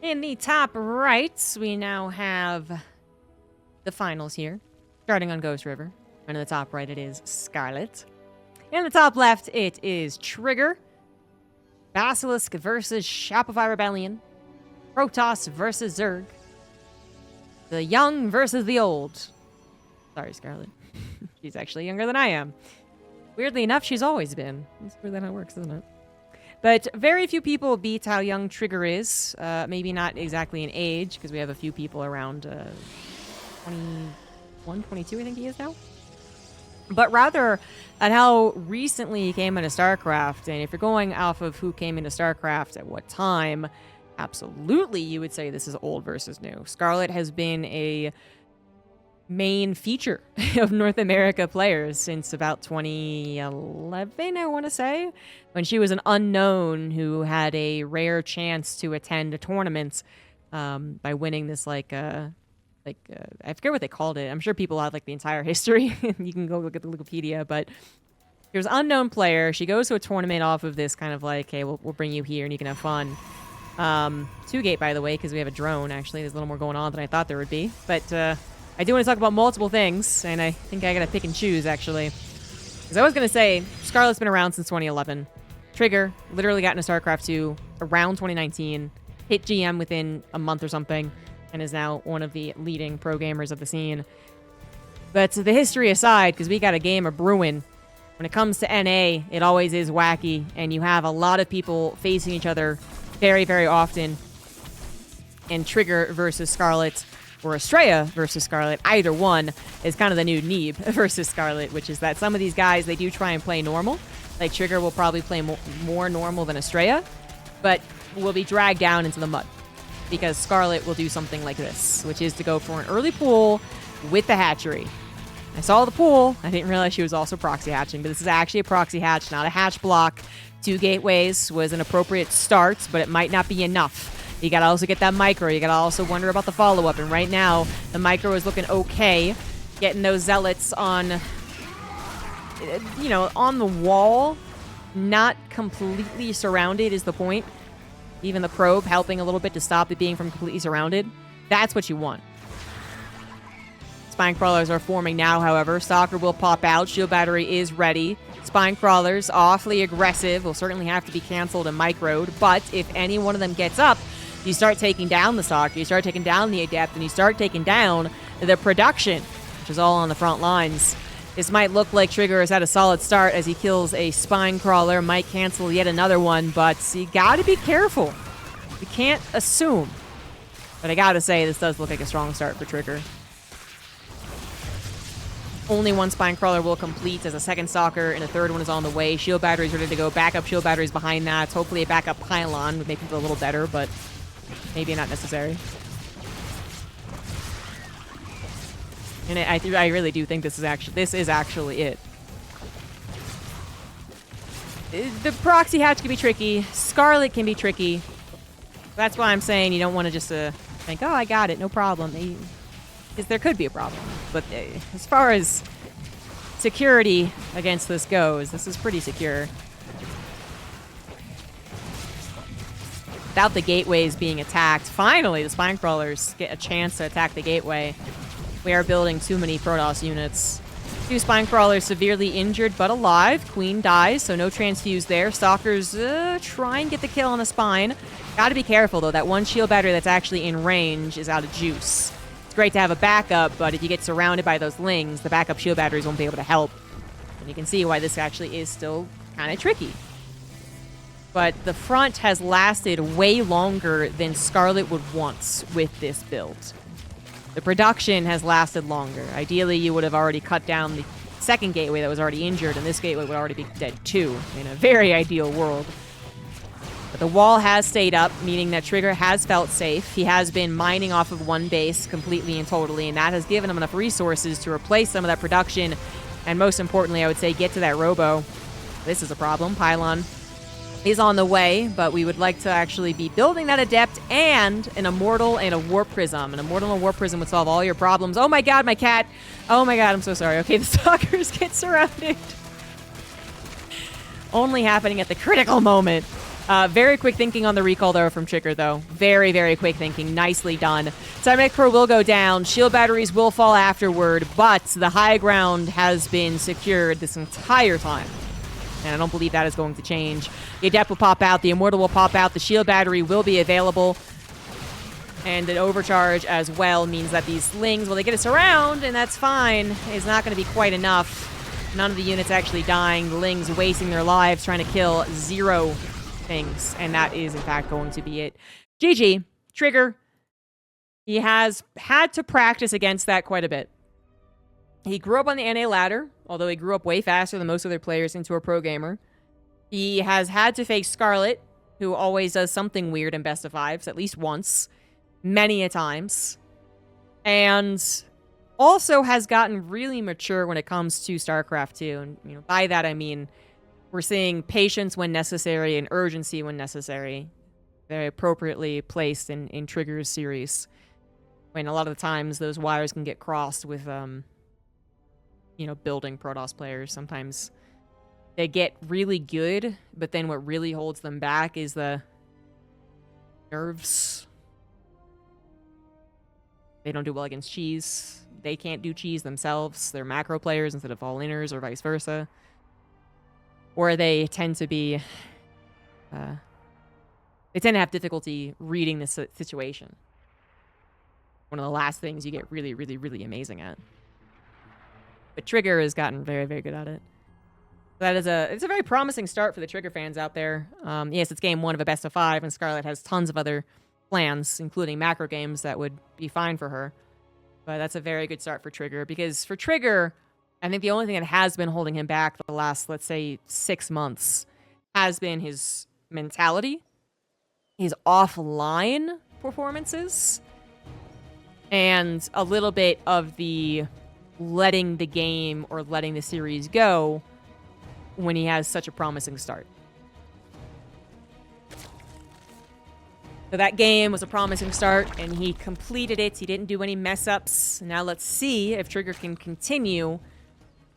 In the top right, we now have the finals here, starting on Ghost River. And in the top right, it is Scarlett. In the top left, it is Trigger. Basilisk versus Shopify Rebellion. Protoss versus Zerg. The young versus the old. Sorry, Scarlett. She's actually younger than I am. Weirdly enough, she's always been. That's weird how it works, isn't it? But very few people beat how young Trigger is. Maybe not exactly in age, because we have a few people around 21, 22, I think he is now. But rather at how recently he came into StarCraft. And if you're going off of who came into StarCraft at what time, absolutely you would say this is old versus new. Scarlett has been a main feature of North America players since about 2011, I want to say, when she was an unknown who had a rare chance to attend a tournament by winning this I forget what they called it. I'm sure people have like the entire history. You can go look at the Wikipedia, but she was an unknown player. She goes to a tournament off of this kind of like, hey, we'll bring you here and you can have fun. 2-gate, by the way, because we have a drone, actually. There's a little more going on than I thought there would be. But I do want to talk about multiple things, and I think I gotta pick and choose, actually. Because I was going to say, Scarlett's been around since 2011. Trigger literally got into StarCraft 2 around 2019, hit GM within a month or something, and is now one of the leading pro gamers of the scene. But the history aside, because we got a game of brewing, when it comes to NA, it always is wacky, and you have a lot of people facing each other very, very often. And Trigger versus Scarlett, or Estrella versus Scarlett, either one is kind of the new Neeb versus Scarlett, which is that some of these guys, they do try and play normal. Like Trigger will probably play more normal than Estrella, but will be dragged down into the mud. Because Scarlett will do something like this, which is to go for an early pool with the hatchery. I saw the pool. I didn't realize she was also proxy hatching, but this is actually a proxy hatch, not a hatch block. 2 gateways was an appropriate start, but it might not be enough. You gotta also get that micro. You gotta also wonder about the follow-up. And right now, the micro is looking okay. Getting those zealots on, on the wall. Not completely surrounded is the point. Even the probe helping a little bit to stop it being from completely surrounded. That's what you want. Spine crawlers are forming now, however. Stalker will pop out. Shield battery is ready. Spine crawlers, awfully aggressive. Will certainly have to be canceled and microed. But if any one of them gets up, you start taking down the Stalker, you start taking down the Adept, and you start taking down the production, which is all on the front lines. This might look like Trigger has had a solid start as he kills a Spine Crawler, might cancel yet another one, but you gotta be careful. You can't assume. But I gotta say, this does look like a strong start for Trigger. Only one Spine Crawler will complete as a second Stalker, and a third one is on the way. Shield batteries ready to go. Backup shield batteries behind that. Hopefully a backup pylon would make it a little better, but maybe not necessary. And I really do think this is actually it. The proxy hatch can be tricky. Scarlett can be tricky. That's why I'm saying you don't want to just think, oh, I got it, no problem. Because there could be a problem. But as far as security against this goes, this is pretty secure. Without the gateways being attacked, finally the Spine Crawlers get a chance to attack the gateway. We are building too many Protoss units. 2 Spine Crawlers severely injured but alive. Queen dies, so no transfuse there. Stalkers try and get the kill on the Spine. Gotta be careful, though. That one shield battery that's actually in range is out of juice. It's great to have a backup, but if you get surrounded by those lings, the backup shield batteries won't be able to help. And you can see why this actually is still kind of tricky. But the front has lasted way longer than Scarlett would want with this build. The production has lasted longer. Ideally, you would have already cut down the second gateway that was already injured, and this gateway would already be dead too, in a very ideal world. But the wall has stayed up, meaning that Trigger has felt safe. He has been mining off of one base completely and totally, and that has given him enough resources to replace some of that production, and most importantly, I would say, get to that robo. This is a problem. Pylon is on the way, but we would like to actually be building that Adept and an Immortal and a Warp Prism. An Immortal and a Warp Prism would solve all your problems. Oh my god, my cat! Oh my god, I'm so sorry. Okay, the Stalkers get surrounded. Only happening at the critical moment. Very quick thinking on the recall, though, from Trigger, though. Very, very quick thinking. Nicely done. Cybernetic Crow will go down. Shield batteries will fall afterward, but the high ground has been secured this entire time. And I don't believe that is going to change. The Adept will pop out. The Immortal will pop out. The shield battery will be available. And an overcharge as well means that these slings, well, they get us around, and that's fine. It's not going to be quite enough. None of the units actually dying. The Lings wasting their lives trying to kill 0 things. And that is, in fact, going to be it. GG. Trigger. He has had to practice against that quite a bit. He grew up on the NA ladder, although he grew up way faster than most other players into a pro gamer. He has had to face Scarlett, who always does something weird in best of fives, at least once. Many a times. And also has gotten really mature when it comes to StarCraft 2. And by that I mean we're seeing patience when necessary and urgency when necessary. Very appropriately placed in Trigger's series. When a lot of the times those wires can get crossed with building Protoss players. Sometimes they get really good, but then what really holds them back is the nerves. They don't do well against cheese. They can't do cheese themselves. They're macro players instead of all-inners or vice versa. Or they tend to be... they tend to have difficulty reading the situation. One of the last things you get really, really, really amazing at. But Trigger has gotten very, very good at it. That is it's a very promising start for the Trigger fans out there. Yes, it's game 1 of a best of 5, and Scarlett has tons of other plans, including macro games that would be fine for her. But that's a very good start for Trigger, because for Trigger, I think the only thing that has been holding him back the last, let's say, 6 months has been his mentality, his offline performances, and a little bit of the letting the game or letting the series go when he has such a promising start. So that game was a promising start, and he completed it. He didn't do any mess-ups. Now let's see if Trigger can continue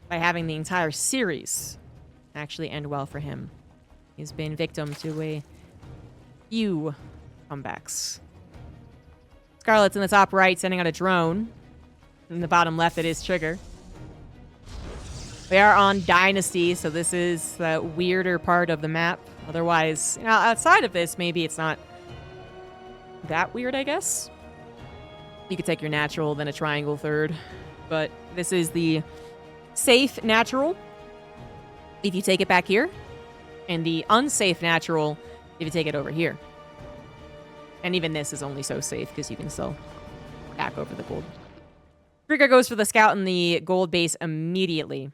by having the entire series actually end well for him. He's been victim to a few comebacks. Scarlett's in the top right, sending out a drone. In the bottom left, it is Trigger. We are on Dynasty, so this is the weirder part of the map. Otherwise, outside of this, maybe it's not that weird, I guess. You could take your natural, then a triangle third. But this is the safe natural, if you take it back here. And the unsafe natural, if you take it over here. And even this is only so safe, because you can still back over the gold. Trigger goes for the scout in the gold base immediately.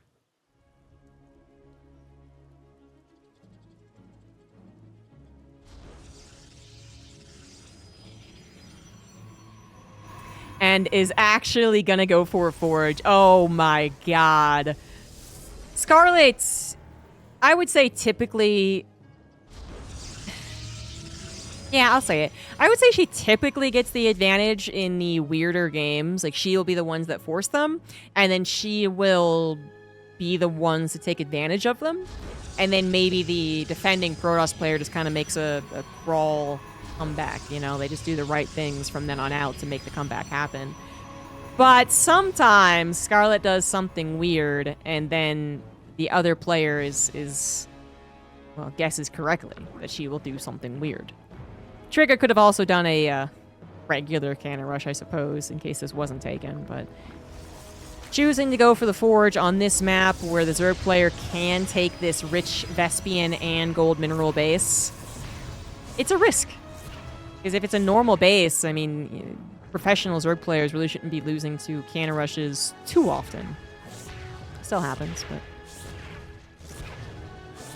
And is actually gonna go for a forge. Oh my god. Scarlett, I would say typically... Yeah, I'll say it. I would say she typically gets the advantage in the weirder games. Like, she will be the ones that force them, and then she will be the ones to take advantage of them. And then maybe the defending Protoss player just kind of makes a crawl comeback. They just do the right things from then on out to make the comeback happen. But sometimes Scarlett does something weird, and then the other player well, guesses correctly that she will do something weird. Trigger could have also done a regular cannon rush, I suppose, in case this wasn't taken, but choosing to go for the forge on this map where the Zerg player can take this rich Vespian and gold mineral base, it's a risk. Because if it's a normal base, I mean, professional Zerg players really shouldn't be losing to cannon rushes too often. Still happens, but...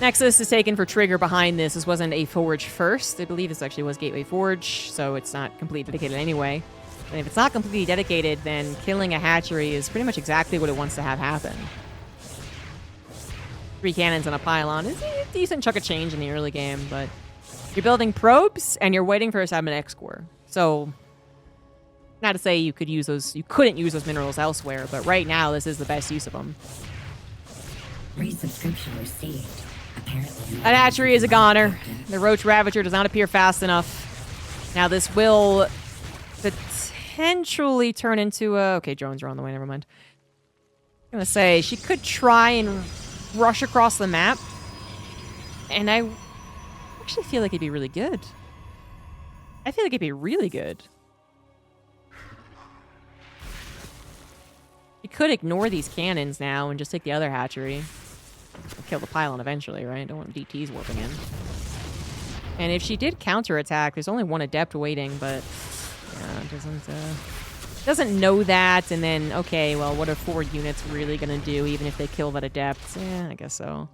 Nexus is taken for Trigger behind this. This wasn't a Forge first. I believe this actually was Gateway Forge, so it's not completely dedicated anyway. And if it's not completely dedicated, then killing a hatchery is pretty much exactly what it wants to have happen. 3 cannons and a pylon is a decent chunk of change in the early game, but you're building probes and you're waiting for a Cybernetic core. So, not to say you couldn't use those minerals elsewhere, but right now this is the best use of them. Resubscription received. That hatchery is a goner. The Roach Ravager does not appear fast enough. Now this will potentially turn into a... Okay, drones are on the way, never mind. I'm gonna say, she could try and rush across the map. And I actually feel like it'd be really good. I feel like it'd be really good. You could ignore these cannons now and just take the other hatchery. Kill the pylon eventually, right? Don't want DTs warping in. And if she did counterattack, there's only one adept waiting, but doesn't know that. And then, okay, well, what are 4 units really gonna do, even if they kill that adept? Yeah, I guess so.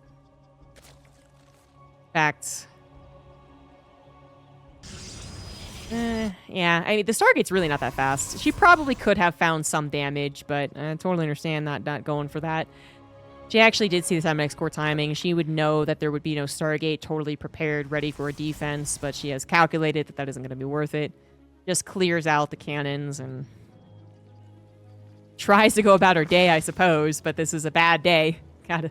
In fact, yeah, I mean, the Stargate's really not that fast. She probably could have found some damage, but I totally understand not going for that. She actually did see the 7x core timing. She would know that there would be no Stargate totally prepared, ready for a defense, but she has calculated that isn't going to be worth it. Just clears out the cannons and tries to go about her day, I suppose, but this is a bad day. Gotta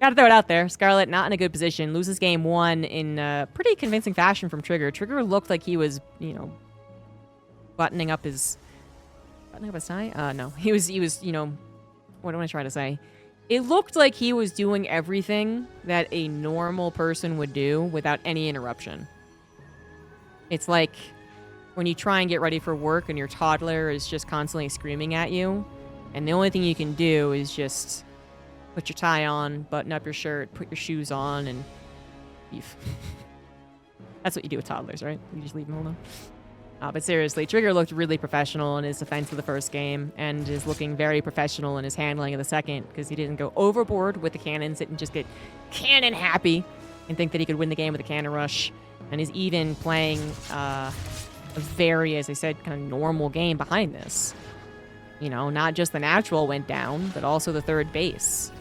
throw it out there. Scarlett not in a good position. Loses game 1 in pretty convincing fashion from Trigger. Trigger looked like he was, you know, buttoning up his tie? No. He was, you know, what am I trying to say? It looked like he was doing everything that a normal person would do without any interruption. It's like when you try and get ready for work and your toddler is just constantly screaming at you, and the only thing you can do is just put your tie on, button up your shirt, put your shoes on, and leave. That's what you do with toddlers, right? You just leave them alone. But seriously, Trigger looked really professional in his defense of the first game and is looking very professional in his handling of the second because he didn't go overboard with the cannons, didn't just get cannon happy and think that he could win the game with a cannon rush, and is even playing a very, as I said, kind of normal game behind this. You know, not just the natural went down, but also the third base.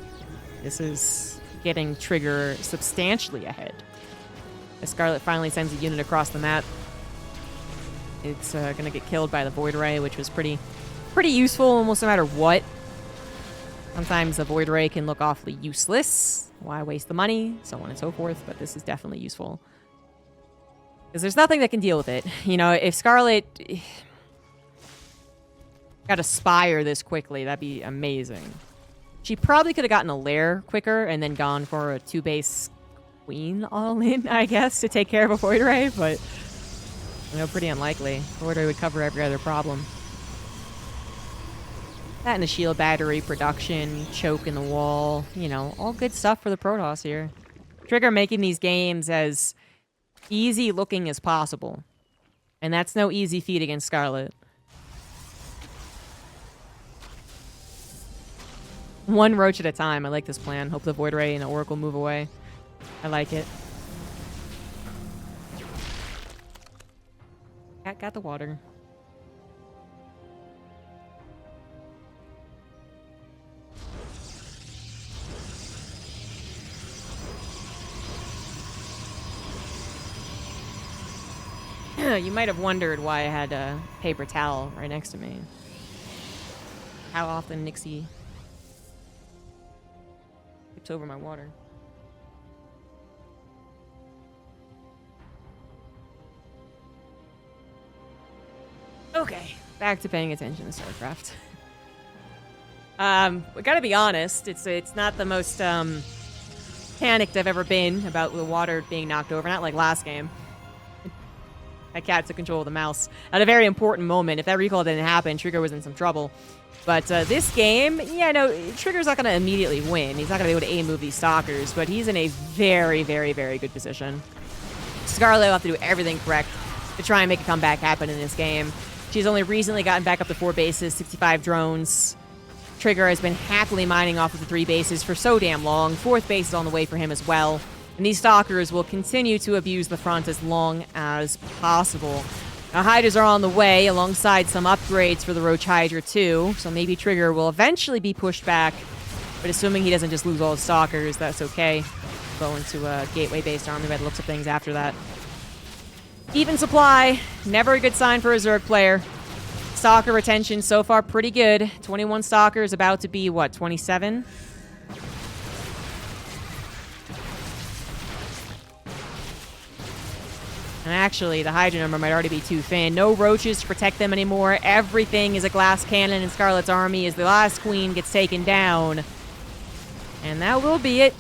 This is getting Trigger substantially ahead. As Scarlett finally sends a unit across the map, it's going to get killed by the Void Ray, which was pretty useful almost no matter what. Sometimes the Void Ray can look awfully useless. Why waste the money? So on and so forth. But this is definitely useful. Because there's nothing that can deal with it. You know, if Scarlett got a Spire this quickly, that'd be amazing. She probably could have gotten a lair quicker and then gone for a 2-base Queen all-in, I guess, to take care of a Void Ray, but... You know, pretty unlikely. Void Ray would cover every other problem. That and a shield battery, production, choke in the wall. You know, all good stuff for the Protoss here. Trigger making these games as easy looking as possible. And that's no easy feat against Scarlett. One roach at a time. I like this plan. Hope the Void Ray and the Oracle move away. I like it. Got the water. You might have wondered why I had a paper towel right next to me. How often Nixie tips over my water. Okay, back to paying attention to StarCraft. We gotta be honest, it's not the most panicked I've ever been about the water being knocked over. Not like last game. That cat took control of the mouse at a very important moment. If that recall didn't happen, Trigger was in some trouble. But this game, yeah, no, Trigger's not going to immediately win. He's not going to be able to A-move these Stalkers, but he's in a very, very, very good position. Scarlett will have to do everything correct to try and make a comeback happen in this game. She's only recently gotten back up to 4 bases, 65 drones. Trigger has been happily mining off of the 3 bases for so damn long. 4th base is on the way for him as well. And these Stalkers will continue to abuse the front as long as possible. Now, Hydras are on the way alongside some upgrades for the Roach Hydra too. So maybe Trigger will eventually be pushed back. But assuming he doesn't just lose all his Stalkers, that's okay. Go into a gateway-based army by the looks of things after that. Even supply, never a good sign for a Zerg player. Stalker retention so far pretty good. 21 Stalkers, about to be, what, 27? And actually, the Hydra number might already be too thin. No roaches to protect them anymore. Everything is a glass cannon in Scarlett's army as the last queen gets taken down. And that will be it.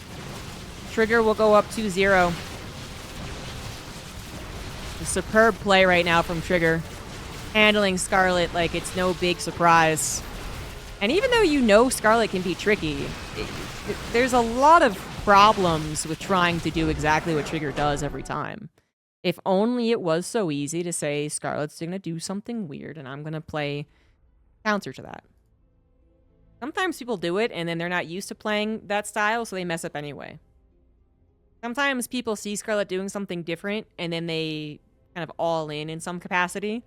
Trigger will go up 2-0. A superb play right now from Trigger. Handling Scarlett like it's no big surprise. And even though you know Scarlett can be tricky, there's a lot of problems with trying to do exactly what Trigger does every time. If only it was so easy to say, Scarlett's going to do something weird, and I'm going to play counter to that. Sometimes people do it, and then they're not used to playing that style, so they mess up anyway. Sometimes people see Scarlett doing something different, and then they kind of all in some capacity,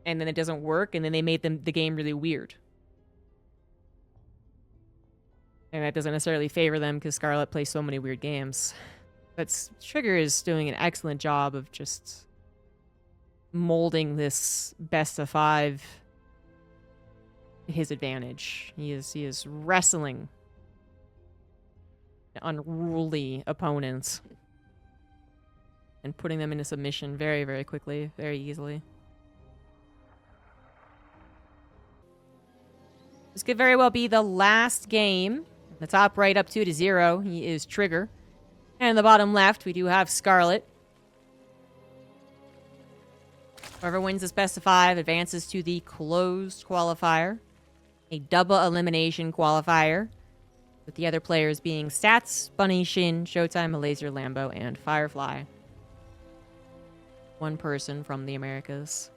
and then it doesn't work, and then they made the game really weird. And that doesn't necessarily favor them, because Scarlett plays so many weird games. But Trigger is doing an excellent job of just molding this best of 5 to his advantage. He is wrestling unruly opponents and putting them into submission very, very quickly, very easily. This could very well be the last game. In the top right, up 2-0, he is Trigger. And in the bottom left, we do have Scarlett. Whoever wins this best of 5 advances to the closed qualifier. A double elimination qualifier. With the other players being Stats, Bunny, Shin, Showtime, Laser, Lambo, and Firefly. One person from the Americas.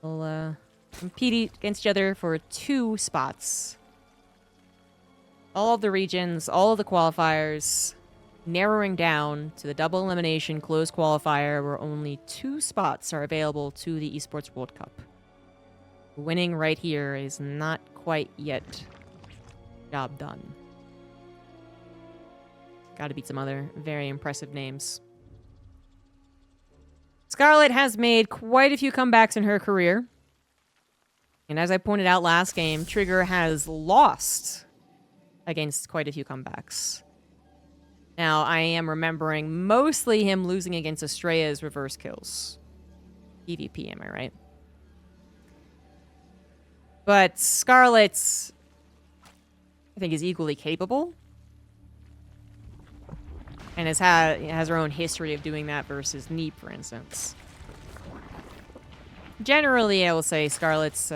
We'll compete against each other for 2 spots. All of the regions, all of the qualifiers, narrowing down to the double elimination closed qualifier where only 2 spots are available to the Esports World Cup. Winning right here is not quite yet job done. Gotta beat some other very impressive names. Scarlett has made quite a few comebacks in her career. And as I pointed out last game, Trigger has lost against quite a few comebacks. Now, I am remembering mostly him losing against Estrella's reverse kills. PvP, am I right? But Scarlett's, I think, is equally capable. And has her own history of doing that versus Neep, for instance. Generally, I will say Scarlett's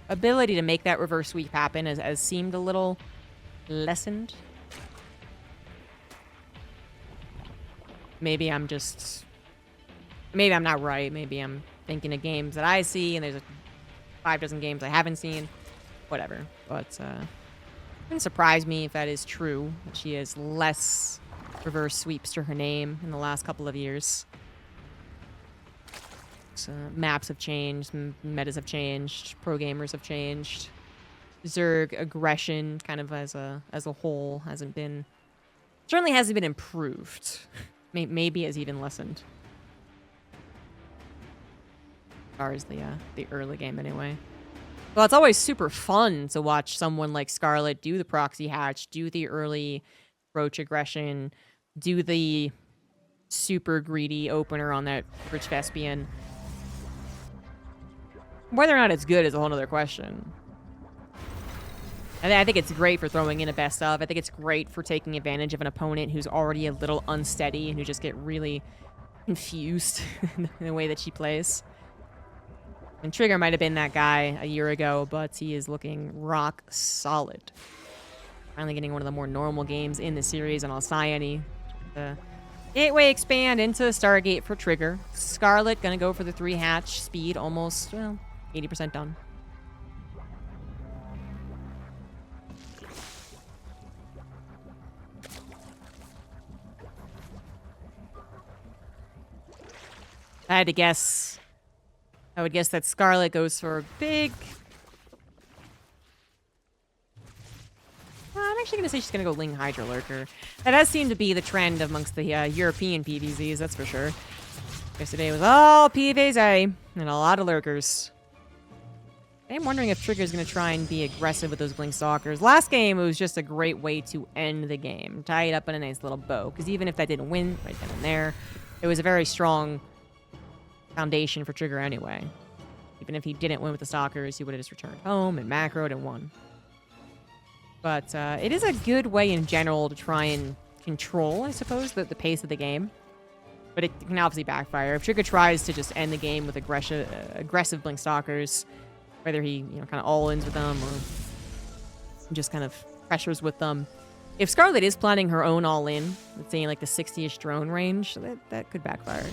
ability to make that reverse sweep happen has seemed a little lessened. Maybe I'm not right. Maybe I'm thinking of games that I see, and there's 5 dozen games I haven't seen. Whatever. But it wouldn't surprise me if that is true. That she has less reverse sweeps to her name in the last couple of years. So, maps have changed, metas have changed, pro gamers have changed. Zerg aggression, kind of as a whole, certainly hasn't been improved. Maybe has even lessened. As far as the early game, anyway. Well, it's always super fun to watch someone like Scarlett do the proxy hatch, do the early roach aggression, do the super greedy opener on that Rich Vespian. Whether or not it's good is a whole other question. I think it's great for throwing in a best of. I think it's great for taking advantage of an opponent who's already a little unsteady and who just get really confused in the way that she plays. And Trigger might have been that guy a year ago, but he is looking rock solid. Finally getting one of the more normal games in the series on Alcyone. The gateway expand into Stargate for Trigger. Scarlett gonna go for the 3 hatch speed, almost, well, 80% done. I had to guess. I would guess that Scarlett goes for a big... I'm actually going to say she's going to go Ling Hydra Lurker. That does seem to be the trend amongst the European PvZs, that's for sure. Yesterday was all PvZ and a lot of Lurkers. I'm wondering if Trigger's going to try and be aggressive with those Blink Stalkers. Last game, it was just a great way to end the game. Tie it up in a nice little bow. Because even if that didn't win right then and there, it was a very strong foundation for Trigger anyway. Even if he didn't win with the Stalkers, he would have just returned home and macroed and won. But it is a good way in general to try and control, I suppose, the pace of the game. But it can obviously backfire. If Trigger tries to just end the game with aggressive Blink Stalkers, whether he, kind of all-ins with them or just kind of pressures with them. If Scarlett is planning her own all-in, let's say in like the 60-ish drone range, that could backfire.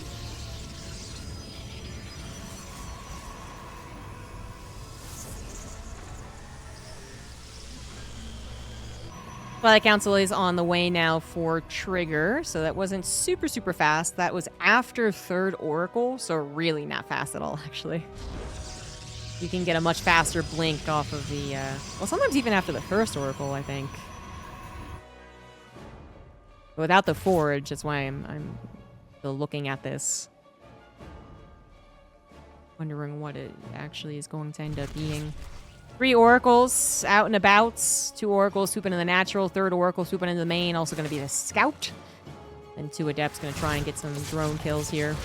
Twilight Council is on the way now for Trigger, so that wasn't super, super fast. That was after third Oracle, so really not fast at all, actually. You can get a much faster blink off of the, well, sometimes even after the first Oracle, I think. But without the Forge, that's why I'm still looking at this. Wondering what it actually is going to end up being. 3 Oracles out and about. 2 Oracles swooping in the natural. 3rd Oracle swooping into the main. Also going to be the Scout. And 2 Adepts going to try and get some drone kills here.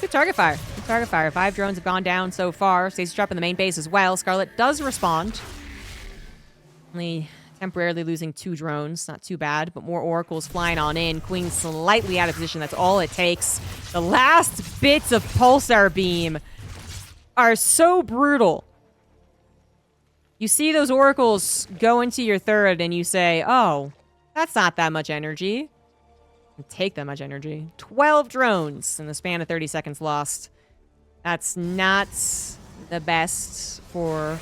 Good target fire. Good target fire. 5 drones have gone down so far. Stasis drop in the main base as well. Scarlett does respond. Only temporarily losing 2 drones. Not too bad, but more Oracles flying on in. Queen slightly out of position. That's all it takes. The last bits of Pulsar Beam are so brutal. You see those Oracles go into your 3rd and you say, oh, that's not that much energy. Take that much energy. 12 drones in the span of 30 seconds lost. That's not the best for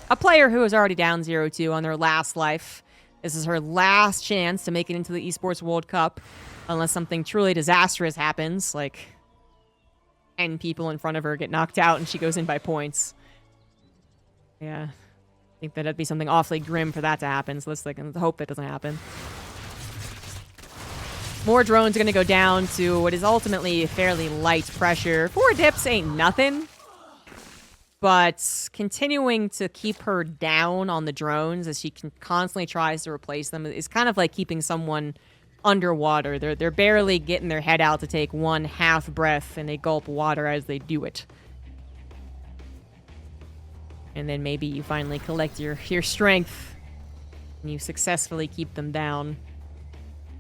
a player who is already down 0-2 on their last life. This is her last chance to make it into the Esports World Cup, unless something truly disastrous happens, like 10 people in front of her get knocked out and she goes in by points. Yeah, I think that'd be something awfully grim for that to happen, so let's hope that doesn't happen. More drones are going to go down to what is ultimately fairly light pressure. 4 dips ain't nothing, but continuing to keep her down on the drones as she constantly tries to replace them is kind of like keeping someone underwater. They're barely getting their head out to take one half breath, and they gulp water as they do it. And then maybe you finally collect your strength, and you successfully keep them down.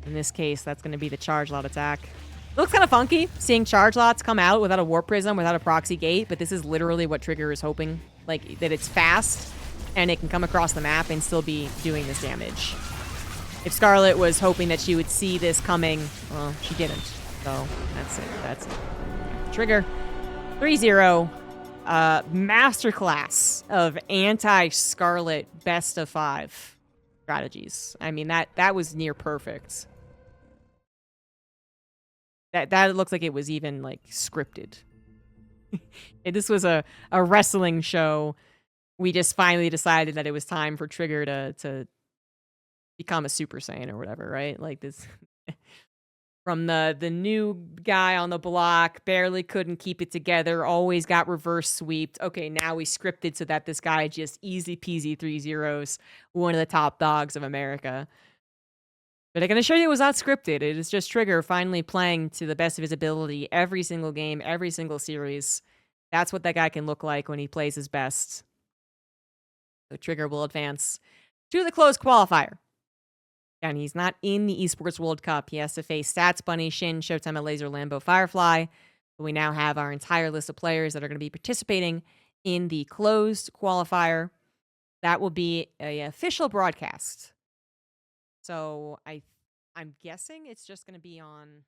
In this case, that's going to be the charge lot attack. It looks kind of funky, seeing charge lots come out without a warp prism, without a proxy gate, but this is literally what Trigger is hoping. Like, that it's fast, and it can come across the map and still be doing this damage. If Scarlett was hoping that she would see this coming, well, she didn't. So, that's it. That's it. Trigger. 3-0. Masterclass of anti-Scarlett best of 5 strategies. I mean, that was near perfect. That looks like it was even, like, scripted. This was a wrestling show. We just finally decided that it was time for Trigger to become a Super Saiyan or whatever, right? Like this from the new guy on the block, barely couldn't keep it together, always got reverse sweeped. Okay, now we scripted so that this guy just easy peasy 3-0s, one of the top dogs of America. But I'm going to show you it was not scripted. It is just Trigger finally playing to the best of his ability every single game, every single series. That's what that guy can look like when he plays his best. So Trigger will advance to the closed qualifier. And he's not in the Esports World Cup. He has to face Stats Bunny, Shin, Showtime, Laser, Lambo, Firefly. But we now have our entire list of players that are going to be participating in the closed qualifier. That will be an official broadcast. So I'm guessing it's just going to be on